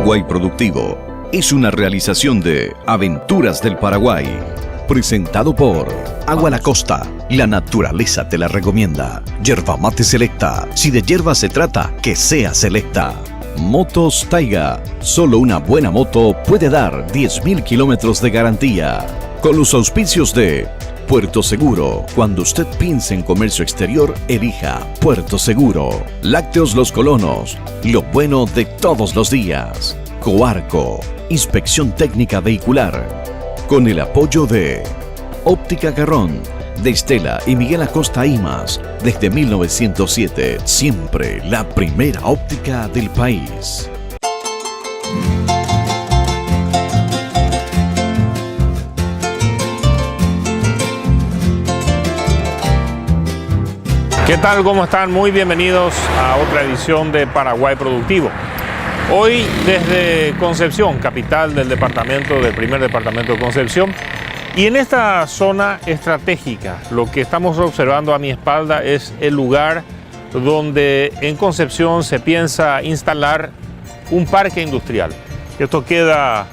Paraguay Productivo es una realización de Aventuras del Paraguay, presentado por Agua La Costa, la naturaleza te la recomienda. Yerba mate selecta, si de yerba se trata, que sea selecta. Motos Taiga, solo una buena moto puede dar 10.000 kilómetros de garantía. Con los auspicios de Puerto Seguro, cuando usted piense en comercio exterior, elija Puerto Seguro. Lácteos Los Colonos, lo bueno de todos los días. Coarco, inspección técnica vehicular. Con el apoyo de Óptica Garrón, de Estela y Miguel Acosta Imas, desde 1907, siempre la primera óptica del país. ¿Qué tal? ¿Cómo están? Muy bienvenidos a otra edición de Paraguay Productivo. Hoy desde Concepción, capital del primer departamento de Concepción. Y en esta zona estratégica, lo que estamos observando a mi espalda es el lugar donde en Concepción se piensa instalar un parque industrial. Esto queda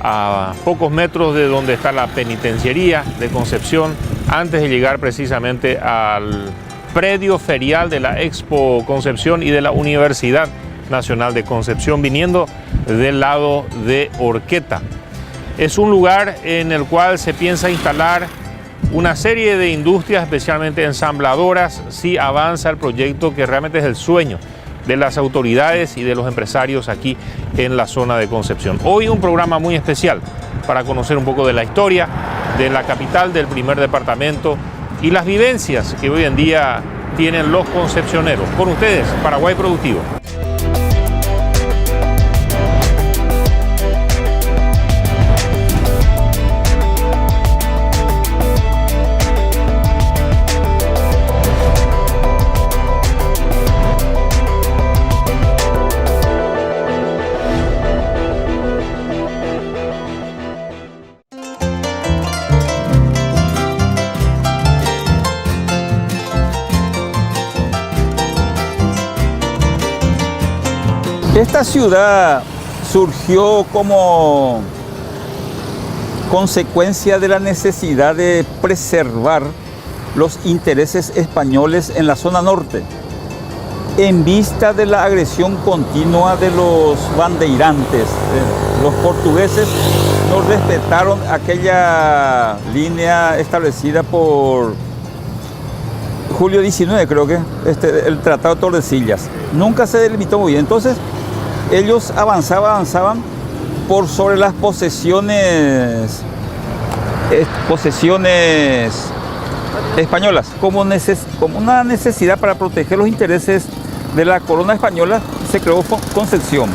a pocos metros de donde está la penitenciaría de Concepción, antes de llegar precisamente al predio ferial de la Expo Concepción y de la Universidad Nacional de Concepción, viniendo del lado de Orqueta. Es un lugar en el cual se piensa instalar una serie de industrias, especialmente ensambladoras, si avanza el proyecto, que realmente es el sueño de las autoridades y de los empresarios aquí en la zona de Concepción. Hoy un programa muy especial para conocer un poco de la historia de la capital del primer departamento y las vivencias que hoy en día tienen los concepcioneros. Con ustedes, Paraguay Productivo. Esta ciudad surgió como consecuencia de la necesidad de preservar los intereses españoles en la zona norte, en vista de la agresión continua de los bandeirantes. Los portugueses no respetaron aquella línea establecida por Julio XIX, creo que, el Tratado de Tordesillas. Nunca se delimitó muy bien. Entonces, ellos avanzaban por sobre las posesiones españolas. Como una necesidad para proteger los intereses de la corona española, se creó Concepción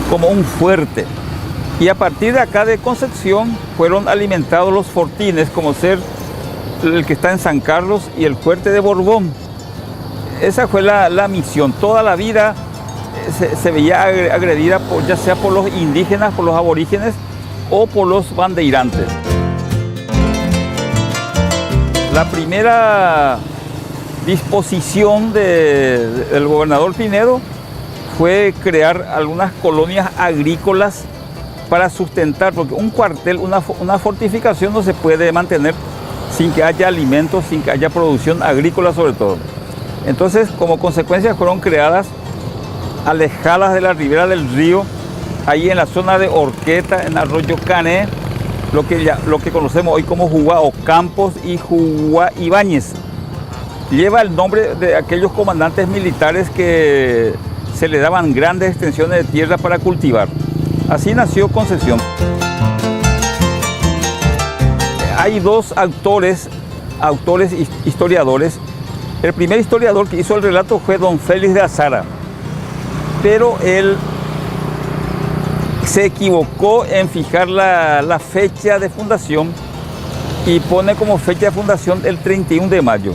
como un fuerte. Y a partir de acá de Concepción fueron alimentados los fortines, como ser el que está en San Carlos y el fuerte de Borbón. Esa fue la misión. Toda la vida se veía agredida ya sea por los indígenas, por los aborígenes o por los bandeirantes. La primera disposición del gobernador Pinedo fue crear algunas colonias agrícolas para sustentar, porque un cuartel, una fortificación no se puede mantener sin que haya alimentos, sin que haya producción agrícola sobre todo. Entonces, como consecuencia, fueron creadas alejadas de la ribera del río, ahí en la zona de Orqueta, en Arroyo Cané, lo que conocemos hoy como Jugua Ocampos y Jugua Ibáñez. Lleva el nombre de aquellos comandantes militares que se le daban grandes extensiones de tierra para cultivar. Así nació Concepción. Hay dos autores historiadores. El primer historiador que hizo el relato fue don Félix de Azara, pero él se equivocó en fijar la fecha de fundación y pone como fecha de fundación el 31 de mayo.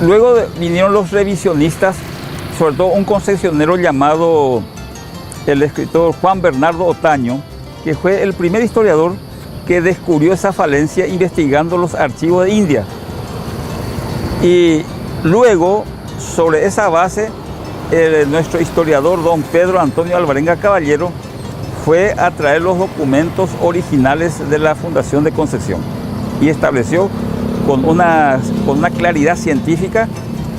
Luego vinieron los revisionistas, sobre todo un concesionero llamado el escritor Juan Bernardo Otaño, que fue el primer historiador que descubrió esa falencia investigando los archivos de India. Y luego, sobre esa base, nuestro historiador don Pedro Antonio Alvarenga Caballero fue a traer los documentos originales de la Fundación de Concepción y estableció con una claridad científica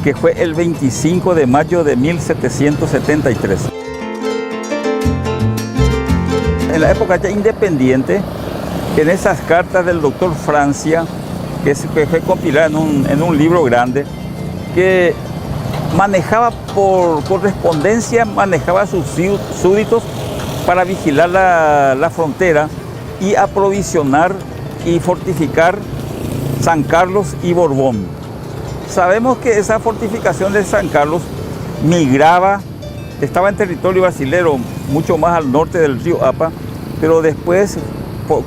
que fue el 25 de mayo de 1773. En la época ya independiente, en esas cartas del doctor Francia, que fue compilada en un libro grande, que manejaba por correspondencia, manejaba a sus súbditos para vigilar la frontera y aprovisionar y fortificar San Carlos y Borbón. Sabemos que esa fortificación de San Carlos migraba, estaba en territorio brasilero, mucho más al norte del río Apa, pero después,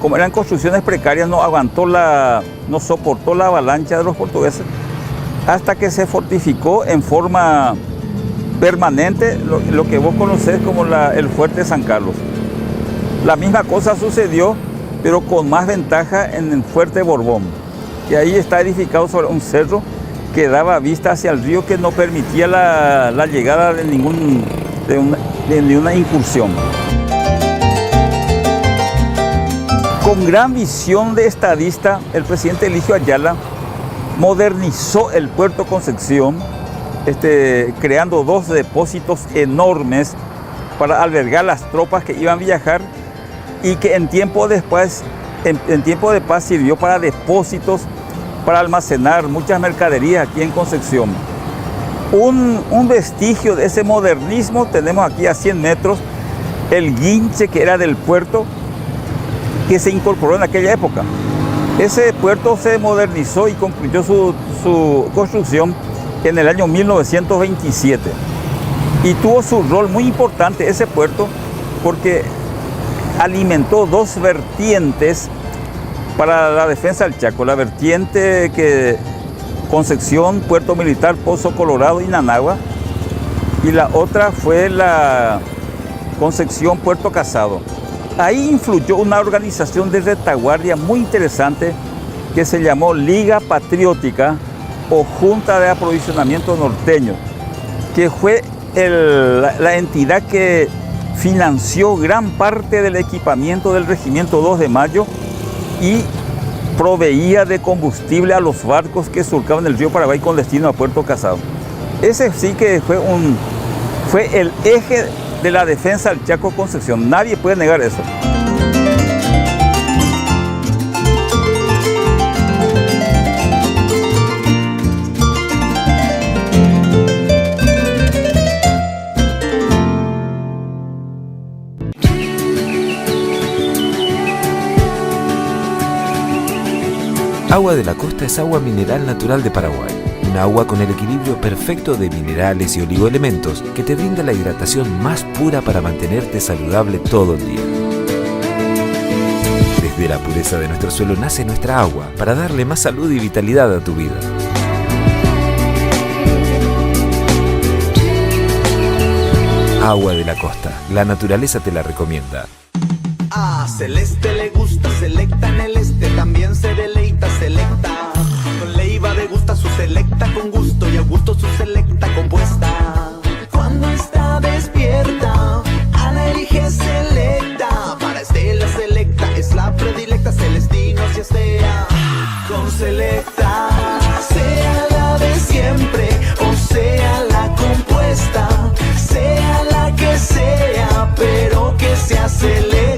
como eran construcciones precarias, no soportó la avalancha de los portugueses, hasta que se fortificó en forma permanente lo que vos conocés como el Fuerte de San Carlos. La misma cosa sucedió, pero con más ventaja en el Fuerte Borbón, que ahí está edificado sobre un cerro que daba vista hacia el río, que no permitía la llegada de ninguna incursión. Con gran visión de estadista, el presidente Eligio Ayala modernizó el puerto Concepción, creando 2 depósitos enormes para albergar las tropas que iban a viajar, y que en tiempo de paz sirvió para depósitos, para almacenar muchas mercaderías aquí en Concepción. Un vestigio de ese modernismo tenemos aquí a 100 metros, el guinche, que era del puerto, que se incorporó en aquella época. Ese puerto se modernizó y concluyó su construcción en el año 1927. Y tuvo su rol muy importante ese puerto, porque alimentó 2 vertientes para la defensa del Chaco. La vertiente que Concepción, Puerto Militar, Pozo Colorado y Nanagua. Y la otra fue la Concepción, Puerto Casado. Ahí influyó una organización de retaguardia muy interesante que se llamó Liga Patriótica o Junta de Aprovisionamiento Norteño, que fue la entidad que financió gran parte del equipamiento del Regimiento 2 de Mayo y proveía de combustible a los barcos que surcaban el río Paraguay con destino a Puerto Casado. Ese sí que fue el eje de la defensa del Chaco Concepción. Nadie puede negar eso. Agua de la Costa es agua mineral natural de Paraguay. Un agua con el equilibrio perfecto de minerales y oligoelementos que te brinda la hidratación más pura para mantenerte saludable todo el día. Desde la pureza de nuestro suelo nace nuestra agua para darle más salud y vitalidad a tu vida. Agua de la Costa. La naturaleza te la recomienda. A Celeste le gusta Selecta en el este, también se deleita Selecta. Con Leiva degusta su Selecta con gusto y a gusto su Selecta compuesta. Cuando está despierta, Ana elige Selecta. Para Estela Selecta es la predilecta, Celestino si estea. Con Selecta, sea la de siempre o sea la compuesta, sea la que sea, pero que sea Selecta.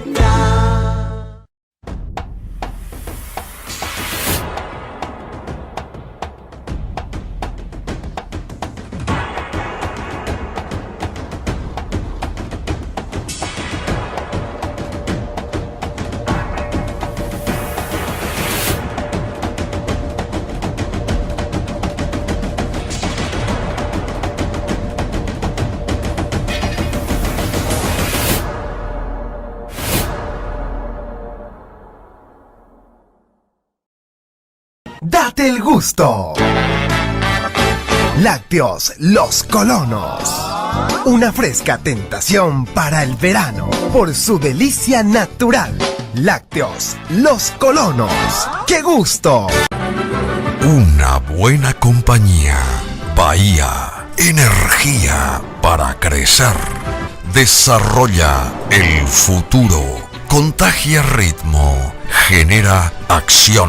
¡Date el gusto! Lácteos Los Colonos. Una fresca tentación para el verano por su delicia natural. Lácteos Los Colonos. ¡Qué gusto! Una buena compañía. Bahía. Energía para crecer. desarrolla el futuro, contagia ritmo, genera acción.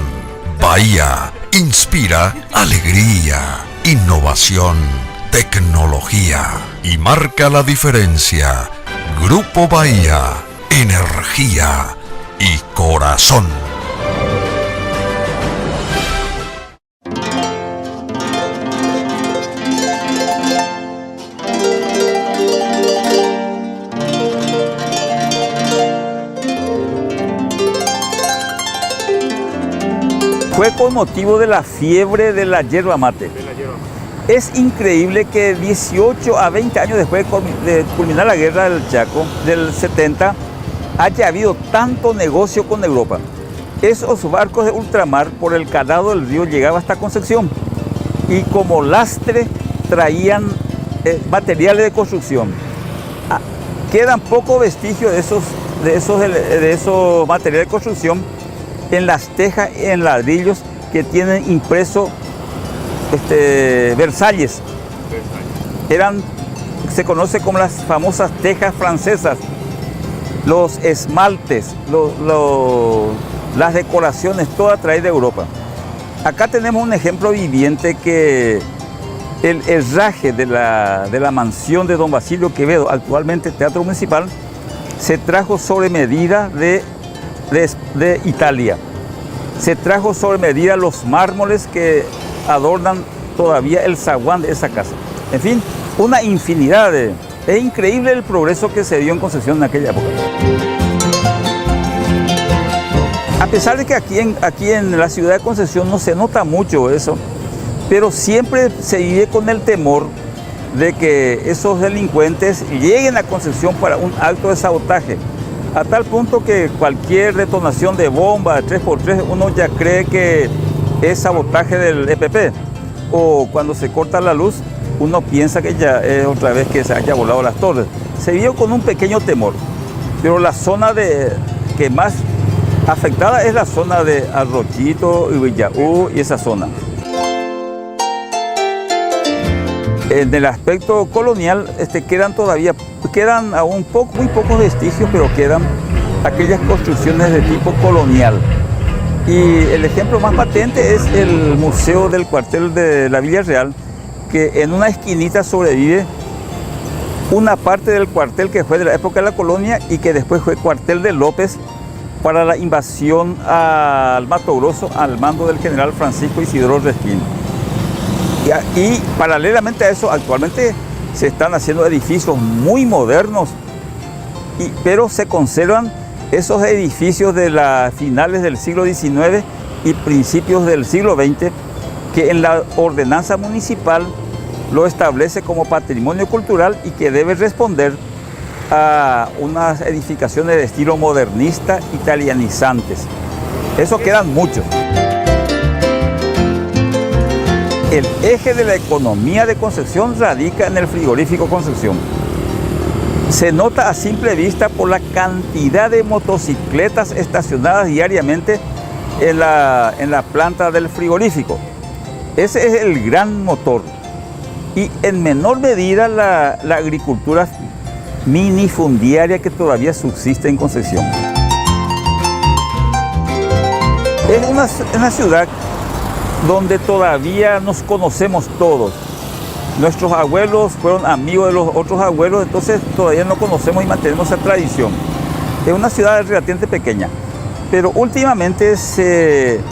Bahía inspira alegría, innovación, tecnología y marca la diferencia. Grupo Bahía, energía y corazón. Fue con motivo de la fiebre de la yerba mate. Es increíble que 18 a 20 años después de culminar la guerra del Chaco, del 70, haya habido tanto negocio con Europa. Esos barcos de ultramar por el calado del río llegaban hasta Concepción y como lastre traían materiales de construcción. Quedan pocos vestigios de esos materiales de construcción en las tejas, en ladrillos que tienen impreso Versalles. Se conoce como las famosas tejas francesas, los esmaltes, las decoraciones, todas traídas de Europa. Acá tenemos un ejemplo viviente que el herraje de la mansión de don Basilio Quevedo, actualmente Teatro Municipal, se trajo sobre medida de Italia. Se trajo sobre medida los mármoles que adornan todavía el zaguán de esa casa. En fin, una infinidad de... Es increíble el progreso que se dio en Concepción en aquella época. A pesar de que aquí en la ciudad de Concepción no se nota mucho eso, pero siempre se vive con el temor de que esos delincuentes lleguen a Concepción para un acto de sabotaje. A tal punto que cualquier detonación de bomba de 3x3 uno ya cree que es sabotaje del EPP. O cuando se corta la luz, uno piensa que ya es otra vez que se haya volado las torres. Se vio con un pequeño temor. Pero la zona que más afectada es la zona de Arrochito y Villaú y esa zona. En el aspecto colonial quedan aún muy pocos vestigios, pero quedan aquellas construcciones de tipo colonial. Y el ejemplo más patente es el Museo del Cuartel de la Villa Real, que en una esquinita sobrevive una parte del cuartel que fue de la época de la colonia y que después fue cuartel de López para la invasión al Mato Grosso al mando del general Francisco Isidoro Resquín. Y paralelamente a eso, actualmente se están haciendo edificios muy modernos, pero se conservan esos edificios de las finales del siglo XIX y principios del siglo XX, que en la ordenanza municipal lo establece como patrimonio cultural y que debe responder a unas edificaciones de estilo modernista italianizantes. Eso quedan muchos. El eje de la economía de Concepción radica en el frigorífico Concepción. Se nota a simple vista por la cantidad de motocicletas estacionadas diariamente en la planta del frigorífico. Ese es el gran motor. Y en menor medida la agricultura minifundiaria que todavía subsiste en Concepción. Es una ciudad donde todavía nos conocemos todos. Nuestros abuelos fueron amigos de los otros abuelos, entonces todavía no conocemos y mantenemos esa tradición. Es una ciudad relativamente pequeña, pero últimamente se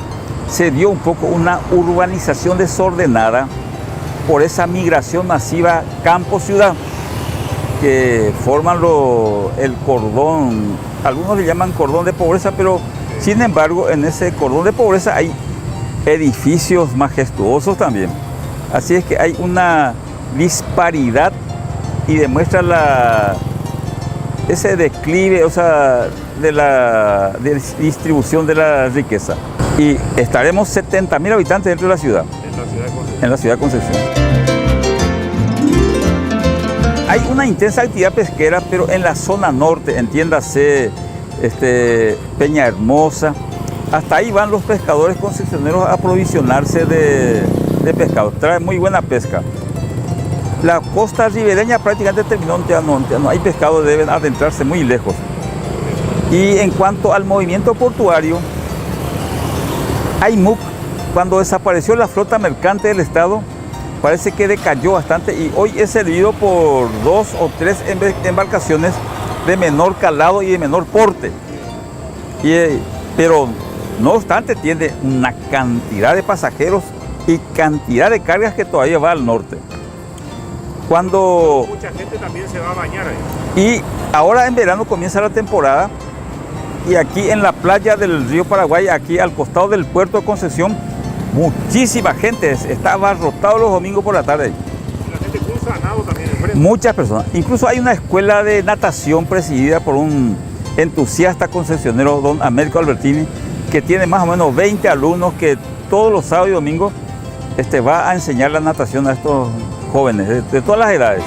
dio un poco una urbanización desordenada por esa migración masiva campo-ciudad que forman el cordón, algunos le llaman cordón de pobreza, pero sin embargo en ese cordón de pobreza hay edificios majestuosos también. Así es que hay una disparidad y demuestra ese declive, o sea, de la distribución de la riqueza. Y estaremos 70.000 habitantes dentro de la ciudad. En la ciudad de Concepción. Hay una intensa actividad pesquera, pero en la zona norte, entiéndase, Peña Hermosa. Hasta ahí van los pescadores concepcioneros a aprovisionarse de pescado. Trae muy buena pesca. La costa ribereña prácticamente terminó, ya no hay pescado, deben adentrarse muy lejos. Y en cuanto al movimiento portuario, Aymuk, cuando desapareció la flota mercante del Estado, parece que decayó bastante y hoy es servido por 2 o 3 embarcaciones de menor calado y de menor porte. Pero no obstante tiene una cantidad de pasajeros y cantidad de cargas que todavía va al norte. Mucha gente también se va a bañar ahí. Y ahora en verano comienza la temporada y aquí en la playa del río Paraguay, aquí al costado del puerto de Concepción, muchísima gente, está abarrotado los domingos por la tarde. La gente cruza a nado también enfrente. Muchas personas. Incluso hay una escuela de natación presidida por un entusiasta concesionero, don Américo Albertini, que tiene más o menos 20 alumnos que todos los sábados y domingos va a enseñar la natación a estos jóvenes de todas las edades.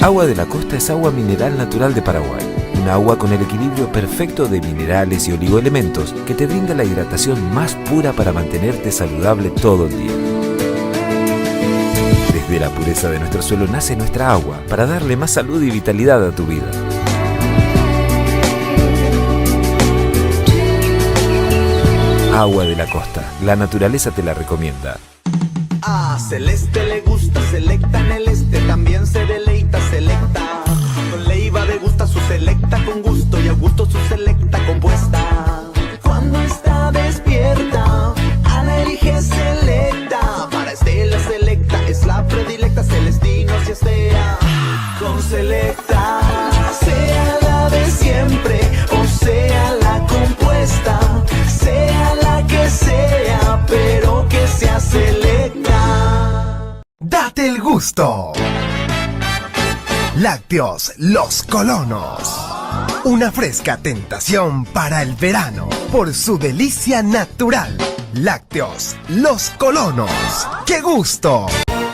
Agua de la Costa es agua mineral natural de Paraguay. Un agua con el equilibrio perfecto de minerales y oligoelementos que te brinda la hidratación más pura para mantenerte saludable todo el día. Desde la pureza de nuestro suelo nace nuestra agua para darle más salud y vitalidad a tu vida. Agua de la Costa. La naturaleza te la recomienda. A Celeste le gusta, selecta en el este, también se deleita, selecta. Con Leiva degusta su selecta con gusto y a gusto su selecta compuesta. Cuando está despierta, Ana elige selecta. Para Estela selecta es la predilecta, Celestino si estea. Con selecta, sea la de siempre o sea la compuesta, sea la que sea, pero que sea selecta. Date el gusto. Lácteos Los Colonos. Una fresca tentación para el verano por su delicia natural. Lácteos Los Colonos. ¡Qué gusto!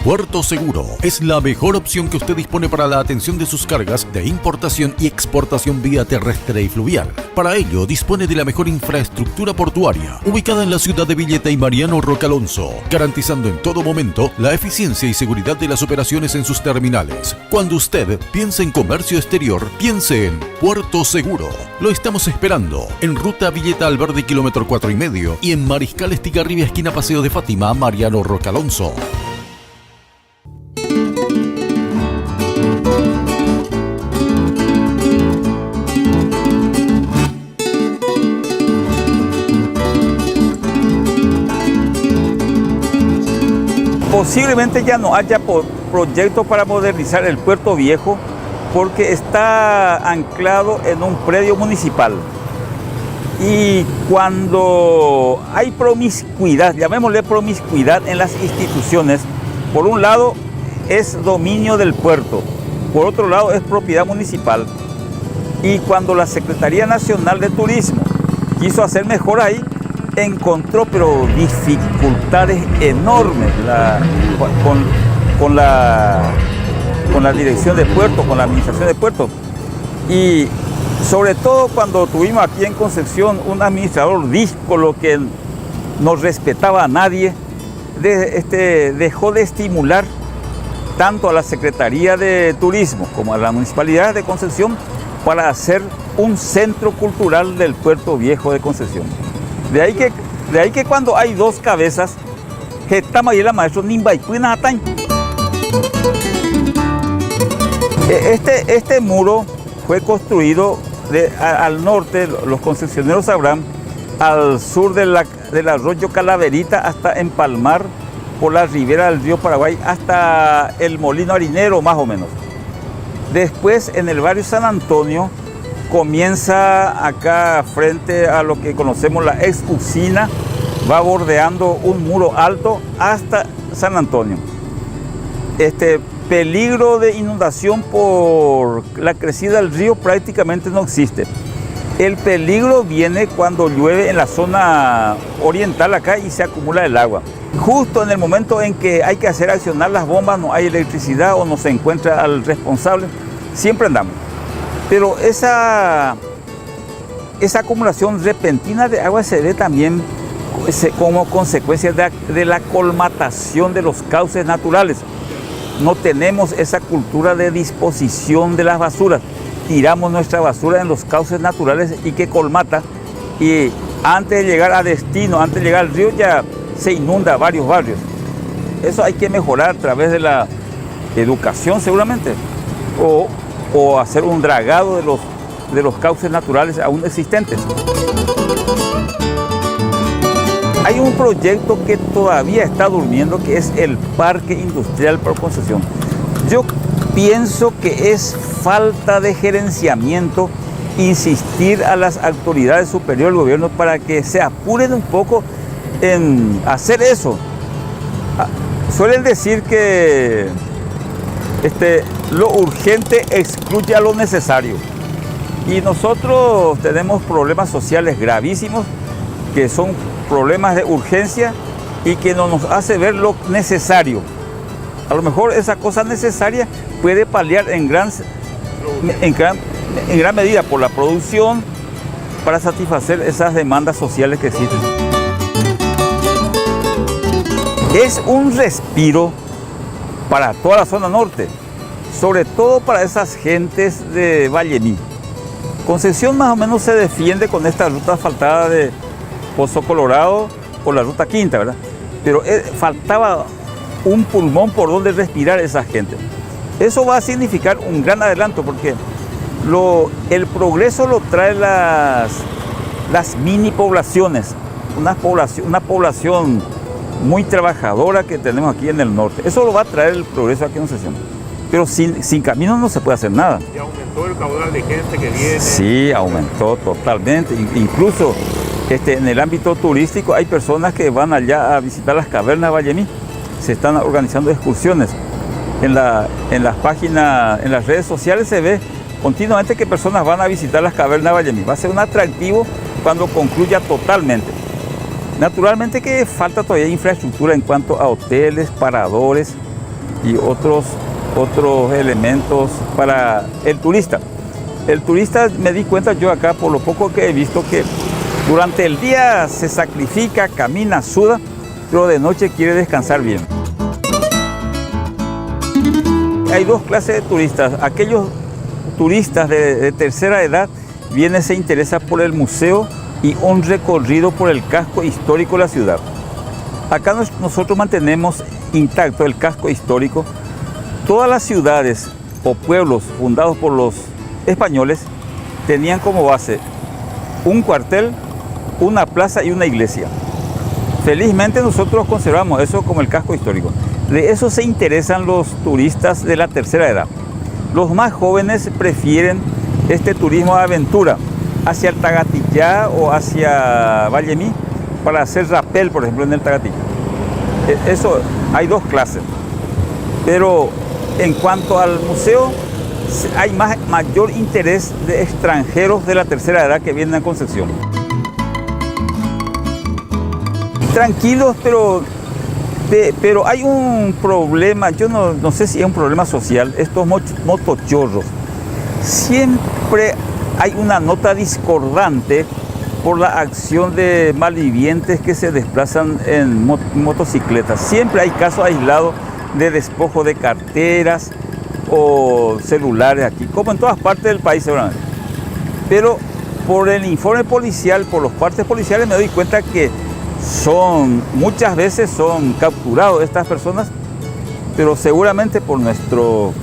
Puerto Seguro es la mejor opción que usted dispone para la atención de sus cargas de importación y exportación vía terrestre y fluvial. Para ello, dispone de la mejor infraestructura portuaria, ubicada en la ciudad de Villeta y Mariano Roca Alonso, garantizando en todo momento la eficiencia y seguridad de las operaciones en sus terminales. Cuando usted piense en comercio exterior, piense en Puerto Seguro. Lo estamos esperando en Ruta Villeta Alverde, kilómetro 4,5, y en Mariscal Estigarribia, esquina Paseo de Fátima, Mariano Roca Alonso. Posiblemente ya no haya proyectos para modernizar el Puerto Viejo porque está anclado en un predio municipal. Y cuando hay promiscuidad, llamémosle promiscuidad en las instituciones, por un lado es dominio del puerto, por otro lado es propiedad municipal. Y cuando la Secretaría Nacional de Turismo quiso hacer mejor ahí, encontró pero dificultades enormes con la dirección de puerto, con la administración de puerto. Y sobre todo cuando tuvimos aquí en Concepción un administrador díscolo que no respetaba a nadie, dejó de estimular tanto a la Secretaría de Turismo como a la Municipalidad de Concepción para hacer un centro cultural del Puerto Viejo de Concepción. De ahí que cuando hay dos cabezas, maestro este muro fue construido al norte, los concesioneros sabrán, al sur del arroyo Calaverita hasta empalmar por la ribera del río Paraguay hasta el Molino Harinero más o menos. Después en el barrio San Antonio comienza acá frente a lo que conocemos la ex usina, va bordeando un muro alto hasta San Antonio. Peligro de inundación por la crecida del río prácticamente no existe. El peligro viene cuando llueve en la zona oriental acá y se acumula el agua. Justo en el momento en que hay que hacer accionar las bombas, no hay electricidad o no se encuentra al responsable, siempre andamos. Pero esa acumulación repentina de agua se ve también como consecuencia de la colmatación de los cauces naturales. No tenemos esa cultura de disposición de las basuras. Tiramos nuestra basura en los cauces naturales y que colmata. Y antes de llegar a destino, antes de llegar al río, ya se inunda varios barrios. Eso hay que mejorar a través de la educación seguramente. O hacer un dragado de los cauces naturales aún existentes. Hay un proyecto que todavía está durmiendo, que es el Parque Industrial por concesión. Yo pienso que es falta de gerenciamiento insistir a las autoridades superiores del gobierno para que se apuren un poco en hacer eso. Suelen decir que lo urgente excluye a lo necesario. Y nosotros tenemos problemas sociales gravísimos que son problemas de urgencia y que no nos hace ver lo necesario. A lo mejor esa cosa necesaria puede paliar en gran medida por la producción para satisfacer esas demandas sociales que existen. Es un respiro para toda la zona norte, sobre todo para esas gentes de Vallemí. Concepción más o menos se defiende con esta ruta asfaltada de Pozo Colorado o la ruta quinta, ¿verdad? Pero faltaba un pulmón por donde respirar esa gente. Eso va a significar un gran adelanto porque el progreso lo trae las mini poblaciones, una población muy trabajadora que tenemos aquí en el norte. Eso lo va a traer el progreso aquí en Concepción. Pero sin camino no se puede hacer nada. ¿Y aumentó el caudal de gente que viene? Sí, aumentó totalmente. Incluso en el ámbito turístico hay personas que van allá a visitar las cavernas de Vallemí. Se están organizando excursiones. En las páginas, en las redes sociales se ve continuamente que personas van a visitar las cavernas de Vallemí. Va a ser un atractivo cuando concluya totalmente. Naturalmente que falta todavía infraestructura en cuanto a hoteles, paradores y otros elementos para el turista. El turista, me di cuenta yo acá por lo poco que he visto, que durante el día se sacrifica, camina, suda, pero de noche quiere descansar bien. Hay dos clases de turistas. Aquellos turistas de tercera edad se interesan por el museo y un recorrido por el casco histórico de la ciudad. Acá nosotros mantenemos intacto el casco histórico. Todas las ciudades o pueblos fundados por los españoles tenían como base un cuartel, una plaza y una iglesia. Felizmente nosotros conservamos eso como el casco histórico. De eso se interesan los turistas de la tercera edad. Los más jóvenes prefieren este turismo de aventura hacia el Tagatillá o hacia Vallemí para hacer rapel, por ejemplo, en el Tagatillá. Eso, hay dos clases. Pero en cuanto al museo, hay mayor interés de extranjeros de la tercera edad que vienen a Concepción. Tranquilos, pero hay un problema, yo no sé si es un problema social, estos motochorros. Siempre hay una nota discordante por la acción de malvivientes que se desplazan en motocicletas. Siempre hay casos aislados de despojo de carteras o celulares aquí, como en todas partes del país seguramente. Pero por el informe policial, por los partes policiales, me doy cuenta que muchas veces son capturados estas personas, pero seguramente por nuestro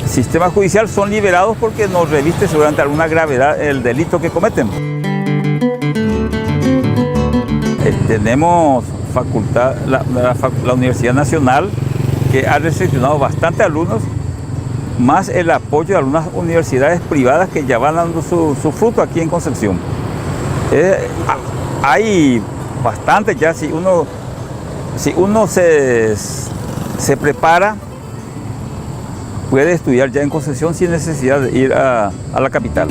sistema judicial son liberados porque no reviste seguramente alguna gravedad el delito que cometen. Tenemos facultad, la Universidad Nacional, que ha recepcionado bastante alumnos, más el apoyo de algunas universidades privadas que ya van dando su fruto aquí en Concepción. Hay bastante ya, si uno se prepara, puede estudiar ya en Concepción sin necesidad de ir a la capital.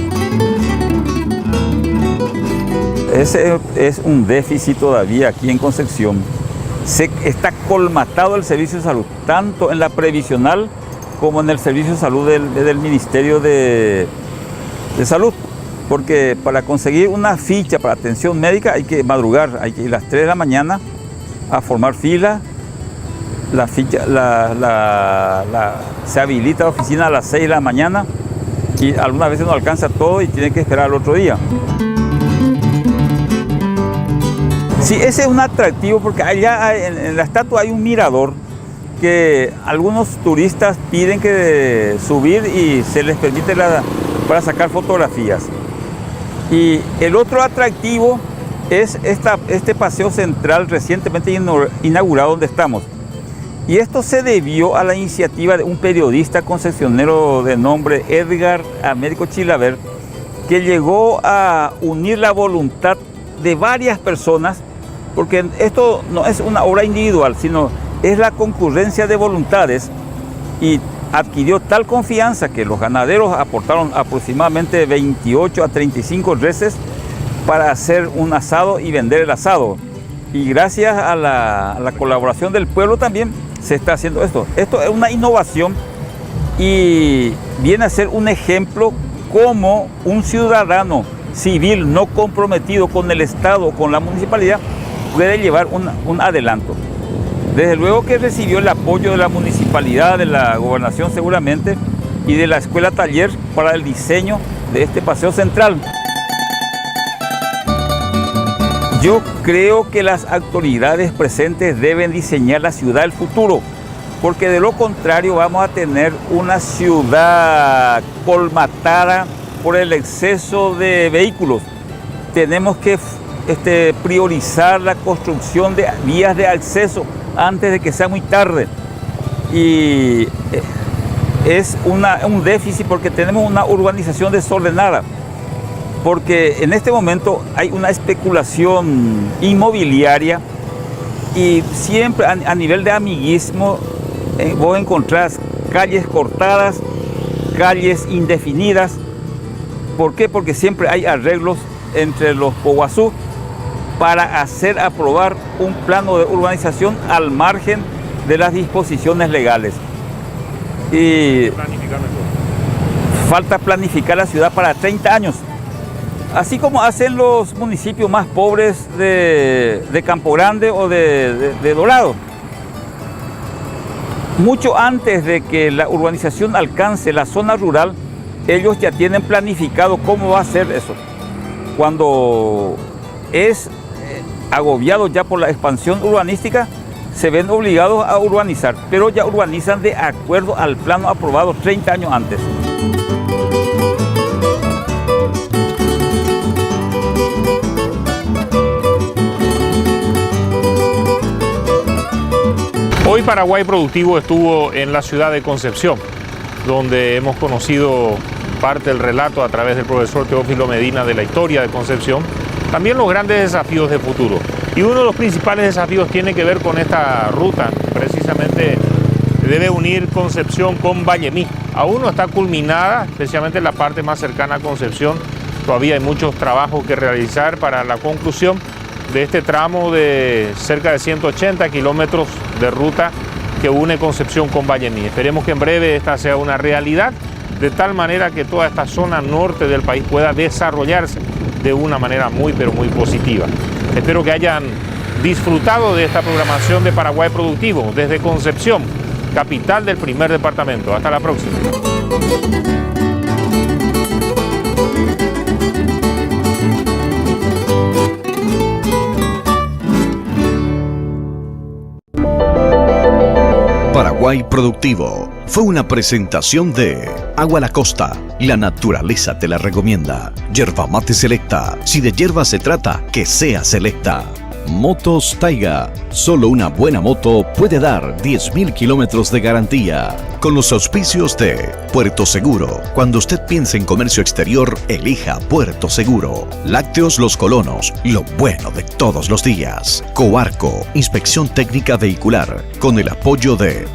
Ese es un déficit todavía aquí en Concepción. Está colmatado el servicio de salud, tanto en la previsional como en el servicio de salud del Ministerio de Salud. Porque para conseguir una ficha para atención médica hay que madrugar, hay que ir a las 3 de la mañana a formar fila. La ficha, se habilita la oficina a las 6 de la mañana y algunas veces no alcanza todo y tiene que esperar al otro día. Sí, ese es un atractivo porque allá en la estatua hay un mirador que algunos turistas piden que subir y se les permite para sacar fotografías. Y el otro atractivo es este paseo central recientemente inaugurado donde estamos. Y esto se debió a la iniciativa de un periodista concepcionero de nombre Edgar Américo Chilaver, que llegó a unir la voluntad de varias personas, porque esto no es una obra individual, sino es la concurrencia de voluntades, y adquirió tal confianza que los ganaderos aportaron aproximadamente 28 a 35 reses para hacer un asado y vender el asado. Y gracias a la colaboración del pueblo también se está haciendo esto. Esto es una innovación y viene a ser un ejemplo cómo un ciudadano civil no comprometido con el Estado o con la municipalidad puede llevar un adelanto. Desde luego que recibió el apoyo de la municipalidad, de la gobernación seguramente, y de la escuela taller para el diseño de este paseo central. Yo creo que las autoridades presentes deben diseñar la ciudad del futuro, porque de lo contrario vamos a tener una ciudad colmatada por el exceso de vehículos. Tenemos que priorizar la construcción de vías de acceso antes de que sea muy tarde. Y es un déficit porque tenemos una urbanización desordenada, porque en este momento hay una especulación inmobiliaria y siempre a nivel de amiguismo vos encontrás calles cortadas, calles indefinidas. ¿Por qué? Porque siempre hay arreglos entre los poguazú para hacer aprobar un plano de urbanización al margen de las disposiciones legales. Y falta planificar la ciudad para 30 años, así como hacen los municipios más pobres de Campo Grande o de Dorado. Mucho antes de que la urbanización alcance la zona rural, ellos ya tienen planificado cómo va a ser eso. Cuando es agobiado ya por la expansión urbanística, se ven obligados a urbanizar, pero ya urbanizan de acuerdo al plano aprobado 30 años antes. Hoy Paraguay Productivo estuvo en la ciudad de Concepción, donde hemos conocido parte del relato a través del profesor Teófilo Medina de la historia de Concepción, también los grandes desafíos de futuro. Y uno de los principales desafíos tiene que ver con esta ruta, precisamente debe unir Concepción con Vallemí. Aún no está culminada, especialmente en la parte más cercana a Concepción. Todavía hay muchos trabajos que realizar para la conclusión de este tramo de cerca de 180 kilómetros de ruta que une Concepción con Vallemí. Esperemos que en breve esta sea una realidad, de tal manera que toda esta zona norte del país pueda desarrollarse de una manera muy, pero muy positiva. Espero que hayan disfrutado de esta programación de Paraguay Productivo desde Concepción, capital del primer departamento. Hasta la próxima. Paraguay Paraguay Productivo fue una presentación de Agua La Costa, la naturaleza te la recomienda. Yerba Mate Selecta, si de hierba se trata, que sea selecta. Motos Taiga, solo una buena moto puede dar 10.000 kilómetros de garantía. Con los auspicios de Puerto Seguro, cuando usted piense en comercio exterior, elija Puerto Seguro. Lácteos Los Colonos, lo bueno de todos los días. Coarco, inspección técnica vehicular, con el apoyo de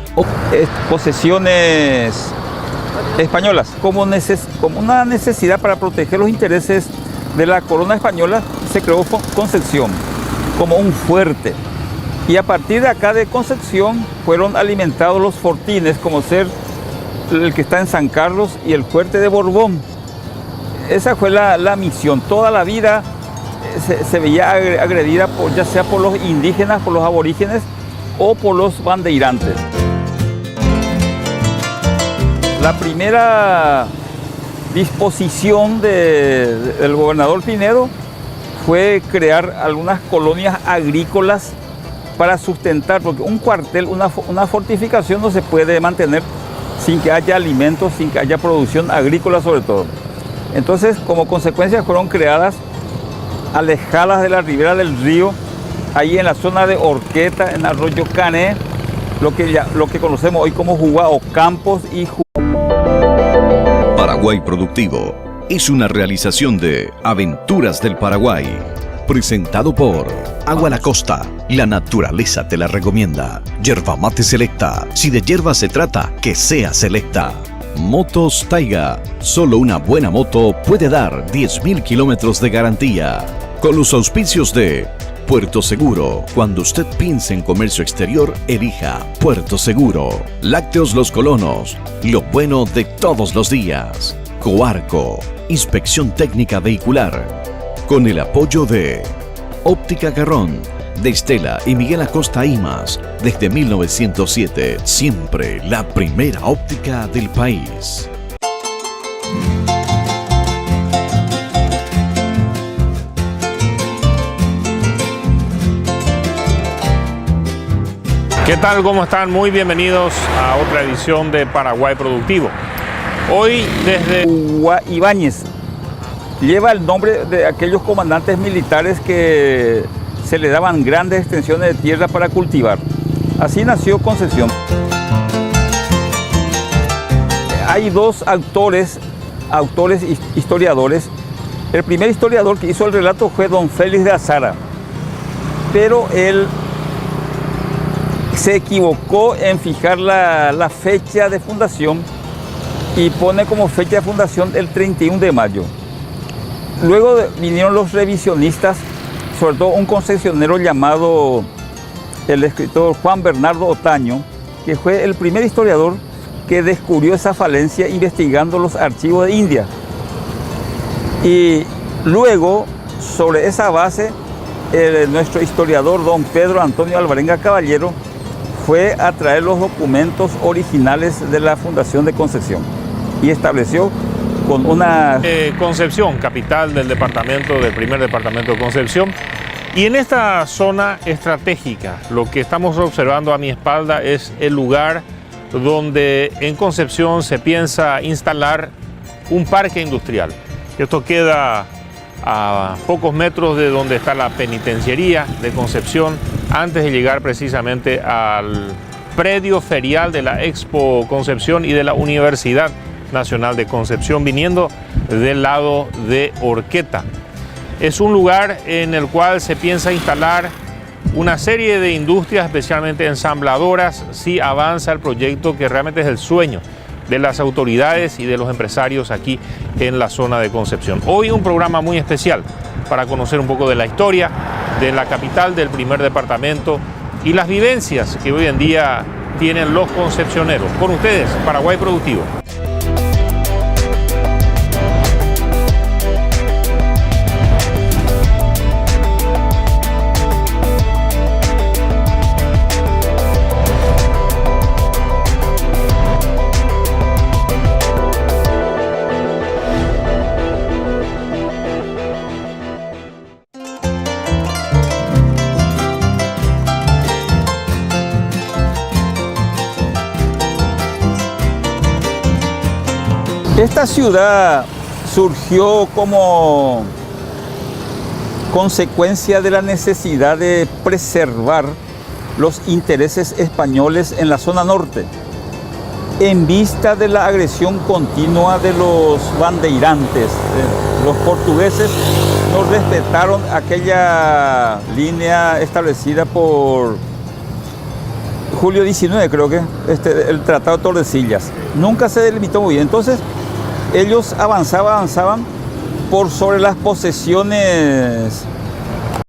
Posesiones españolas, como una necesidad para proteger los intereses de la corona española, se creó Concepción como un fuerte. Y a partir de acá de Concepción fueron alimentados los fortines, como ser el que está en San Carlos y el fuerte de Borbón. Esa fue la misión. Toda la vida se veía agredida ya sea por los indígenas, por los aborígenes o por los bandeirantes. La primera disposición del gobernador Pinedo fue crear algunas colonias agrícolas para sustentar, porque un cuartel, una fortificación no se puede mantener sin que haya alimentos, sin que haya producción agrícola sobre todo. Entonces, como consecuencia, fueron creadas alejadas de la ribera del río, ahí en la zona de Horqueta, en Arroyo Cané, lo que conocemos hoy como Jugua, Campos y Paraguay Productivo es una realización de Aventuras del Paraguay, presentado por Agua La Costa, la naturaleza te la recomienda. Yerba Mate Selecta, si de hierba se trata, que sea selecta. Motos Taiga, solo una buena moto puede dar 10.000 kilómetros de garantía. Con los auspicios de Puerto Seguro, cuando usted piense en comercio exterior, elija Puerto Seguro. Lácteos Los Colonos, lo bueno de todos los días. Coarco, inspección técnica vehicular, con el apoyo de Óptica Garrón, de Estela y Miguel Acosta Imas, desde 1907, siempre la primera óptica del país. ¿Qué tal? ¿Cómo están? Muy bienvenidos a otra edición de Paraguay Productivo. Hoy desde Ibáñez lleva el nombre de aquellos comandantes militares que se le daban grandes extensiones de tierra para cultivar. Así nació Concepción. Hay dos autores historiadores. El primer historiador que hizo el relato fue don Félix de Azara, pero él se equivocó en fijar la fecha de fundación y pone como fecha de fundación el 31 de mayo. Luego vinieron los revisionistas, sobre todo un concesionero llamado el escritor Juan Bernardo Otaño, que fue el primer historiador que descubrió esa falencia investigando los archivos de India. Y luego, sobre esa base, nuestro historiador don Pedro Antonio Alvarenga Caballero fue a traer los documentos originales de la fundación de Concepción y estableció con una... Concepción, capital del primer departamento de Concepción. Y en esta zona estratégica, lo que estamos observando a mi espalda es el lugar donde en Concepción se piensa instalar un parque industrial. Esto queda a pocos metros de donde está la penitenciaría de Concepción, antes de llegar precisamente al predio ferial de la Expo Concepción y de la Universidad Nacional de Concepción, viniendo del lado de Horqueta. Es un lugar en el cual se piensa instalar una serie de industrias, especialmente ensambladoras, si avanza el proyecto, que realmente es el sueño de las autoridades y de los empresarios aquí en la zona de Concepción. Hoy un programa muy especial para conocer un poco de la historia de la capital del primer departamento y las vivencias que hoy en día tienen los concepcioneros. Con ustedes, Paraguay Productivo. Esta ciudad surgió como consecuencia de la necesidad de preservar los intereses españoles en la zona norte, en vista de la agresión continua de los bandeirantes. Los portugueses no respetaron aquella línea establecida por Julio XIX, creo que, el Tratado de Tordesillas. Nunca se delimitó muy bien. Entonces, ellos avanzaban por sobre las posesiones